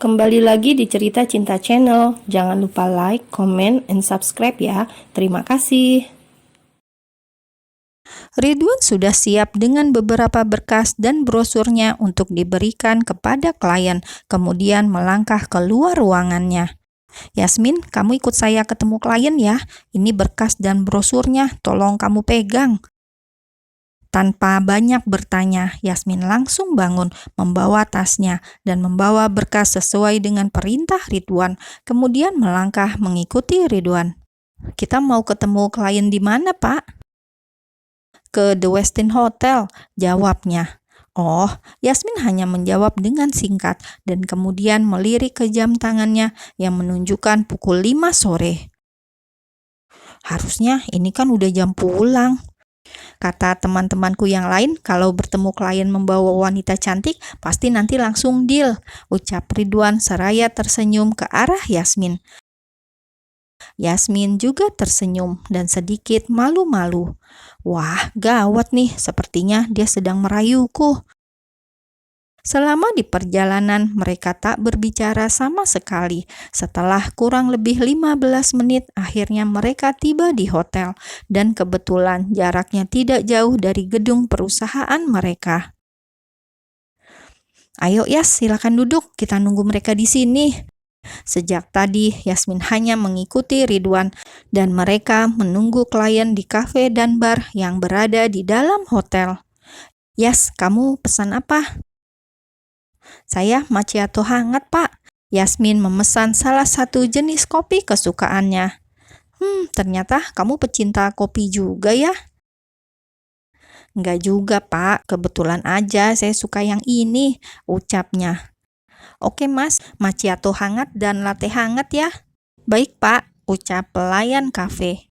Kembali lagi di Cerita Cinta Channel. Jangan lupa like, comment, and subscribe ya. Terima kasih. Ridwan sudah siap dengan beberapa berkas dan brosurnya untuk diberikan kepada klien, kemudian melangkah keluar ruangannya. Yasmin, kamu ikut saya ketemu klien ya. Ini berkas dan brosurnya, tolong kamu pegang. Tanpa banyak bertanya, Yasmin langsung bangun, membawa tasnya, dan membawa berkas sesuai dengan perintah Ridwan, kemudian melangkah mengikuti Ridwan. Kita mau ketemu klien di mana, Pak? Ke The Westin Hotel, jawabnya. Oh, Yasmin hanya menjawab dengan singkat dan kemudian melirik ke jam tangannya yang menunjukkan pukul 5 sore. Harusnya ini kan udah jam pulang. Kata teman-temanku yang lain, kalau bertemu klien membawa wanita cantik, pasti nanti langsung deal, ucap Ridwan seraya tersenyum ke arah Yasmin. Yasmin juga tersenyum dan sedikit malu-malu. Wah, gawat nih, sepertinya dia sedang merayuku. Selama di perjalanan, mereka tak berbicara sama sekali. Setelah kurang lebih 15 menit, akhirnya mereka tiba di hotel. Dan kebetulan jaraknya tidak jauh dari gedung perusahaan mereka. Ayo Yas, silakan duduk, kita nunggu mereka di sini. Sejak tadi, Yasmin hanya mengikuti Ridwan dan mereka menunggu klien di kafe dan bar yang berada di dalam hotel. Yas, kamu pesan apa? Saya macchiato hangat, Pak. Yasmin memesan salah satu jenis kopi kesukaannya. Ternyata kamu pecinta kopi juga ya? Enggak juga, Pak. Kebetulan aja saya suka yang ini, ucapnya. Oke, Mas. Macchiato hangat dan latte hangat ya? Baik, Pak, ucap pelayan kafe.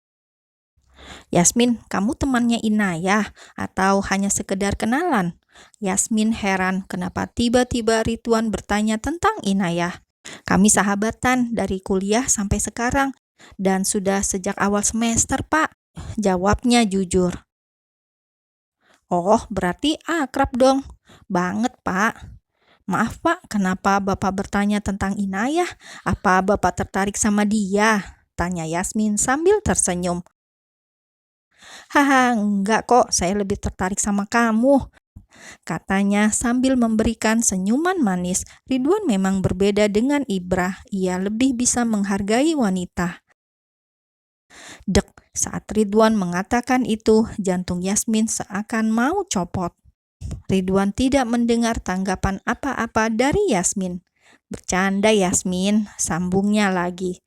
Yasmin, kamu temannya Inayah atau hanya sekedar kenalan? Yasmin heran kenapa tiba-tiba Ridwan bertanya tentang Inayah. Kami sahabatan dari kuliah sampai sekarang dan sudah sejak awal semester, Pak. Jawabnya jujur. Oh, berarti akrab dong. Banget, Pak. Maaf, Pak, kenapa Bapak bertanya tentang Inayah? Apa Bapak tertarik sama dia? Tanya Yasmin sambil tersenyum. Haha, enggak kok, saya lebih tertarik sama kamu, katanya sambil memberikan senyuman manis. Ridwan memang berbeda dengan Ibrah, ia lebih bisa menghargai wanita. Dek, saat Ridwan mengatakan itu, jantung Yasmin seakan mau copot. Ridwan tidak mendengar tanggapan apa-apa dari Yasmin. Bercanda Yasmin, sambungnya lagi.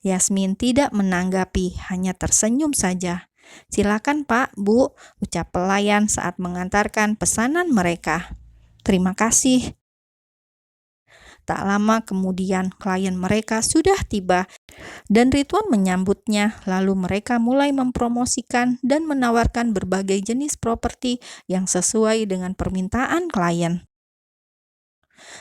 Yasmin tidak menanggapi, hanya tersenyum saja. Silakan Pak, Bu, ucap pelayan saat mengantarkan pesanan mereka. Terima kasih. Tak lama kemudian klien mereka sudah tiba dan Ridwan menyambutnya, lalu mereka mulai mempromosikan dan menawarkan berbagai jenis properti yang sesuai dengan permintaan klien.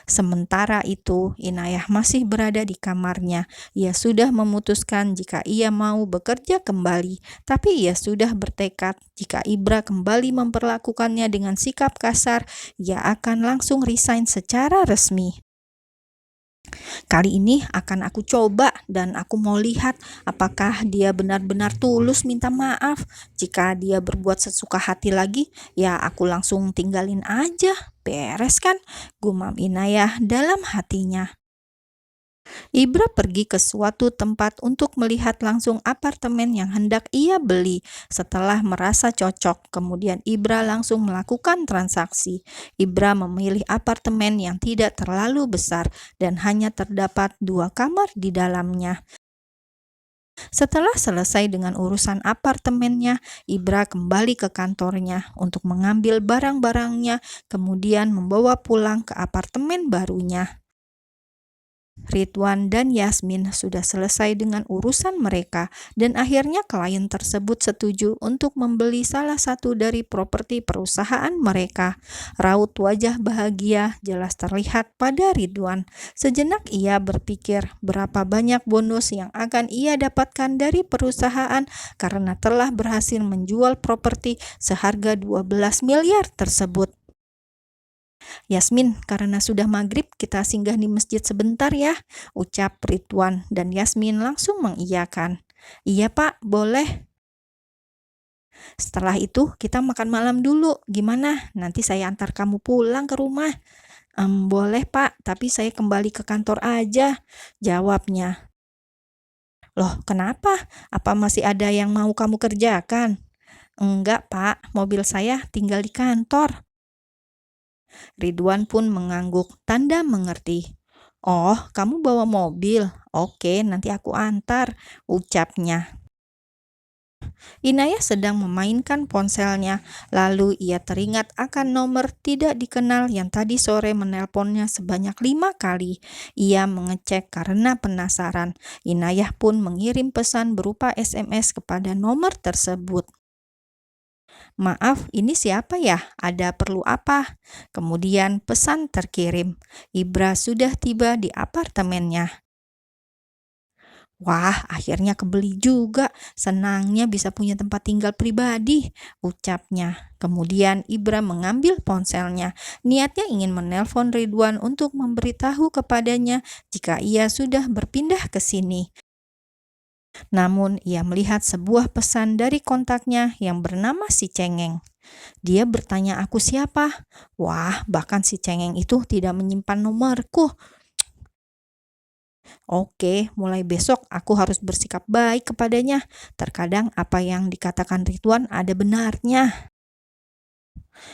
Sementara itu, Inayah masih berada di kamarnya. Ia sudah memutuskan jika ia mau bekerja kembali, tapi ia sudah bertekad jika Ibra kembali memperlakukannya dengan sikap kasar, ia akan langsung resign secara resmi. Kali ini akan aku coba dan aku mau lihat apakah dia benar-benar tulus minta maaf. Jika dia berbuat sesuka hati lagi, ya aku langsung tinggalin aja. Beres kan? Gumam Inayah dalam hatinya. Ibra pergi ke suatu tempat untuk melihat langsung apartemen yang hendak ia beli. Setelah merasa cocok, kemudian Ibra langsung melakukan transaksi. Ibra memilih apartemen yang tidak terlalu besar dan hanya terdapat 2 kamar di dalamnya. Setelah selesai dengan urusan apartemennya, Ibra kembali ke kantornya untuk mengambil barang-barangnya, kemudian membawa pulang ke apartemen barunya. Ridwan dan Yasmin sudah selesai dengan urusan mereka dan akhirnya klien tersebut setuju untuk membeli salah satu dari properti perusahaan mereka. Raut wajah bahagia jelas terlihat pada Ridwan. Sejenak ia berpikir berapa banyak bonus yang akan ia dapatkan dari perusahaan karena telah berhasil menjual properti seharga 12 miliar tersebut. "Yasmin, karena sudah maghrib, kita singgah di masjid sebentar ya," ucap Ridwan, dan Yasmin langsung mengiyakan. "Iya Pak, boleh. Setelah itu kita makan malam dulu. Gimana? Nanti saya antar kamu pulang ke rumah." Boleh Pak, tapi saya kembali ke kantor aja," jawabnya. "Loh, kenapa? Apa masih ada yang mau kamu kerjakan?" "Enggak Pak, mobil saya tinggal di kantor." Ridwan pun mengangguk, tanda mengerti. "Oh, kamu bawa mobil? Oke, nanti aku antar," ucapnya. Inayah sedang memainkan ponselnya, lalu ia teringat akan nomor tidak dikenal yang tadi sore menelponnya sebanyak 5 kali. Ia mengecek karena penasaran. Inayah pun mengirim pesan berupa SMS kepada nomor tersebut. "Maaf, ini siapa ya? Ada perlu apa?" Kemudian pesan terkirim. Ibra sudah tiba di apartemennya. "Wah, akhirnya kebeli juga. Senangnya bisa punya tempat tinggal pribadi," ucapnya. Kemudian Ibra mengambil ponselnya. Niatnya ingin menelpon Ridwan untuk memberitahu kepadanya jika ia sudah berpindah ke sini. Namun ia melihat sebuah pesan dari kontaknya yang bernama si Cengeng. Dia bertanya aku siapa. Wah, bahkan si Cengeng itu tidak menyimpan nomorku. Oke, mulai besok aku harus bersikap baik kepadanya. Terkadang apa yang dikatakan Ridwan ada benarnya.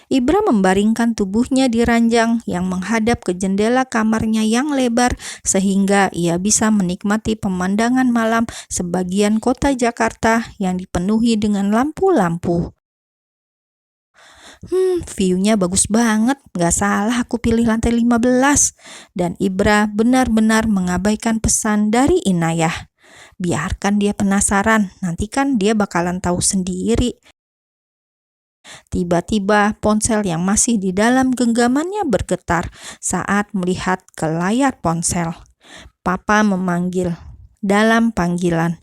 Ibra membaringkan tubuhnya di ranjang yang menghadap ke jendela kamarnya yang lebar sehingga ia bisa menikmati pemandangan malam sebagian kota Jakarta yang dipenuhi dengan lampu-lampu. View-nya bagus banget, gak salah aku pilih lantai 15. Dan Ibra benar-benar mengabaikan pesan dari Inayah. Biarkan dia penasaran, nanti kan dia bakalan tahu sendiri. Tiba-tiba ponsel yang masih di dalam genggamannya bergetar saat melihat ke layar ponsel. Papa memanggil dalam panggilan.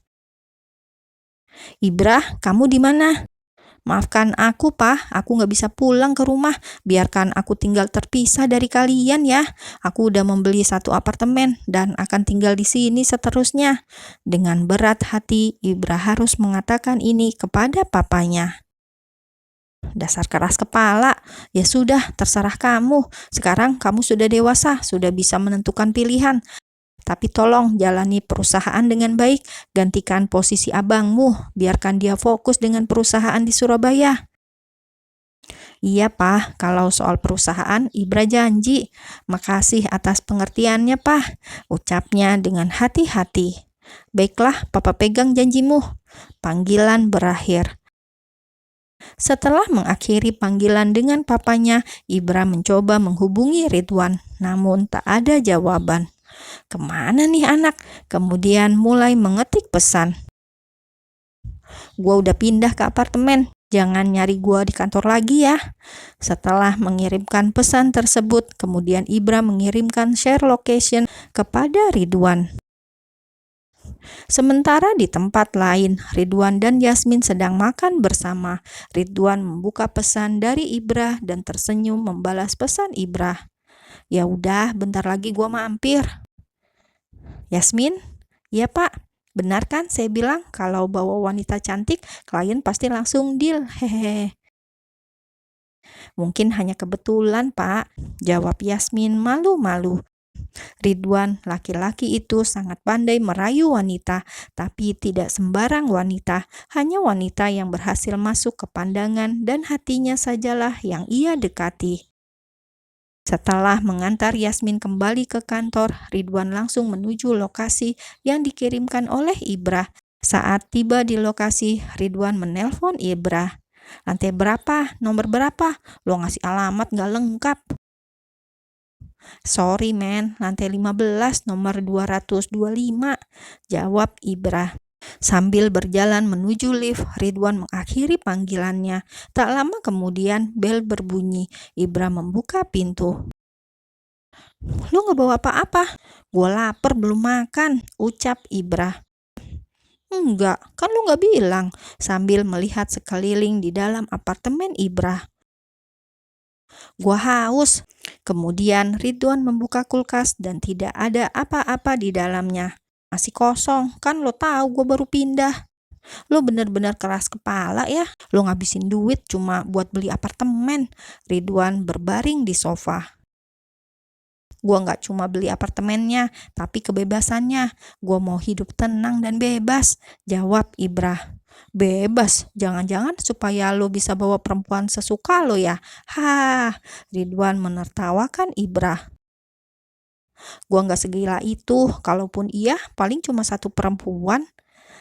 "Ibra, kamu di mana?" "Maafkan aku, Pak. Aku nggak bisa pulang ke rumah. Biarkan aku tinggal terpisah dari kalian ya. Aku udah membeli satu apartemen dan akan tinggal di sini seterusnya." Dengan berat hati, Ibra harus mengatakan ini kepada papanya. "Dasar keras kepala. Ya sudah, terserah kamu. Sekarang kamu sudah dewasa, sudah bisa menentukan pilihan. Tapi tolong jalani perusahaan dengan baik, gantikan posisi abangmu, biarkan dia fokus dengan perusahaan di Surabaya." "Iya, Pak, kalau soal perusahaan, Ibra janji." "Makasih atas pengertiannya, Pak," ucapnya dengan hati-hati. "Baiklah, Papa pegang janjimu." Panggilan berakhir. Setelah mengakhiri panggilan dengan papanya, Ibra mencoba menghubungi Ridwan, namun tak ada jawaban. Kemana nih anak? Kemudian mulai mengetik pesan. "Gua udah pindah ke apartemen, jangan nyari gua di kantor lagi ya." Setelah mengirimkan pesan tersebut, kemudian Ibra mengirimkan share location kepada Ridwan. Sementara di tempat lain, Ridwan dan Yasmin sedang makan bersama. Ridwan membuka pesan dari Ibra dan tersenyum membalas pesan Ibra. "Ya udah, bentar lagi gua mampir." "Yasmin?" "Iya Pak, benar kan saya bilang kalau bawa wanita cantik, klien pasti langsung deal, hehehe." "Mungkin hanya kebetulan Pak," jawab Yasmin malu-malu. Ridwan, laki-laki itu sangat pandai merayu wanita, tapi tidak sembarang wanita, hanya wanita yang berhasil masuk ke pandangan dan hatinya sajalah yang ia dekati. Setelah mengantar Yasmin kembali ke kantor, Ridwan langsung menuju lokasi yang dikirimkan oleh Ibra. Saat tiba di lokasi, Ridwan menelpon Ibra. "Lantai berapa? Nomor berapa? Lo ngasih alamat gak lengkap." "Sorry men, lantai 15 nomor 225, jawab Ibra. Sambil berjalan menuju lift, Ridwan mengakhiri panggilannya. Tak lama kemudian bel berbunyi. Ibra membuka pintu. "Lu gak bawa apa-apa?" "Gua lapar belum makan," ucap Ibra. "Enggak, kan lu gak bilang," sambil melihat sekeliling di dalam apartemen Ibra. "Gua haus." Kemudian Ridwan membuka kulkas dan tidak ada apa-apa di dalamnya. Masih kosong, kan lo tahu gue baru pindah. Lo bener-bener keras kepala ya. Lo ngabisin duit cuma buat beli apartemen. Ridwan berbaring di sofa. Gue gak cuma beli apartemennya, tapi kebebasannya. Gue mau hidup tenang dan bebas, jawab Ibrah. Bebas? Jangan-jangan supaya lo bisa bawa perempuan sesuka lo ya? Hah, Ridwan menertawakan Ibrah. Gue gak segila itu, kalaupun iya paling cuma satu perempuan.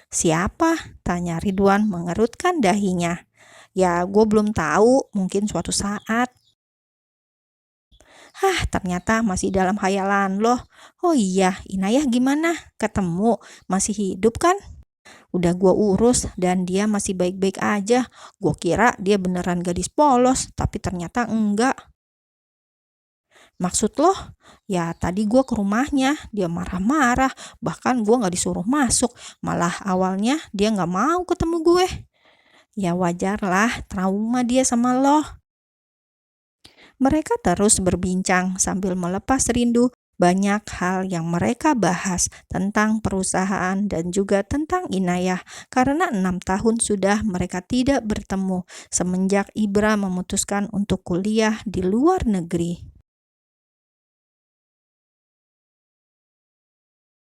Siapa? Tanya Ridwan mengerutkan dahinya. Ya gue belum tahu, mungkin suatu saat. Ternyata masih dalam khayalan loh. Oh iya, Inayah gimana? Ketemu? Masih hidup kan? Udah gua urus dan dia masih baik-baik aja. Gua kira dia beneran gadis polos, tapi ternyata enggak. Maksud lo? Ya tadi gua ke rumahnya, dia marah-marah. Bahkan gua gak disuruh masuk. Malah awalnya dia gak mau ketemu gue. Ya wajar lah, trauma dia sama lo. Mereka terus berbincang sambil melepas rindu. Banyak hal yang mereka bahas tentang perusahaan dan juga tentang Inayah karena 6 tahun sudah mereka tidak bertemu semenjak Ibra memutuskan untuk kuliah di luar negeri.